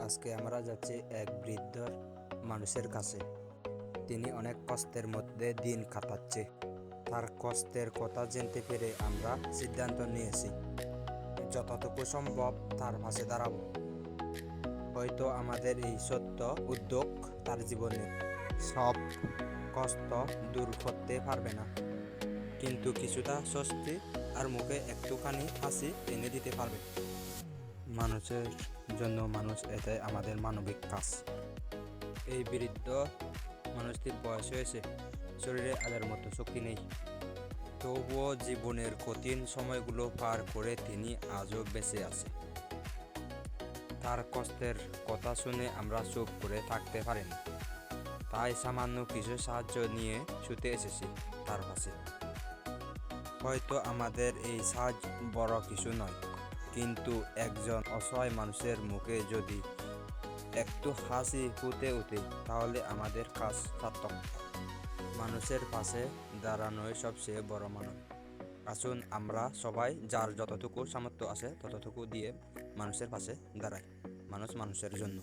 আজকে আমরা যাচ্ছি এক বৃদ্ধ মানুষের কাছে। তিনি অনেক কষ্টের মধ্যে দিন কাটাচ্ছে। তার কষ্টের কথা জানতে পেরে আমরা সিদ্ধান্ত নিয়েছি যতটুকু সম্ভব তার পাশে দাঁড়াবো। হয়তো আমাদের এই ছোট্ট উদ্যোগ তার জীবনের সব কষ্ট দূর করতে পারবে না, কিন্তু কিছুটা স্বস্তি আর মুখে একটুখানি হাসি এনে দিতে পারবে। মানুষের জন্য মানুষ, এটাই আমাদের মানবিক কাজ। এই বৃদ্ধ মানুষটির বয়স হয়েছে, শরীরে আগের মতো শক্তি নেই, তবুও জীবনের কঠিন সময়গুলো পার করে তিনি আজও বেঁচে আছে। তার কষ্টের কথা শুনে আমরা চুপ করে থাকতে পারিনি, তাই সামান্য কিছু সাহায্য নিয়ে ছুটে এসেছি তার পাশে। হয়তো আমাদের এই সাহায্য বড় কিছু নয়, কিন্তু একজন অসহায় মানুষের মুখে যদি একটু হাসি ফুটে ওঠে তাহলে আমাদের কাজ সার্থক। মানুষের পাশে দাঁড়ানোই সবচেয়ে বড় মানব। আসুন আমরা সবাই যার যতটুকু সামর্থ্য আছে ততটুকু দিয়ে মানুষের পাশে দাঁড়াই। মানুষ মানুষের জন্য।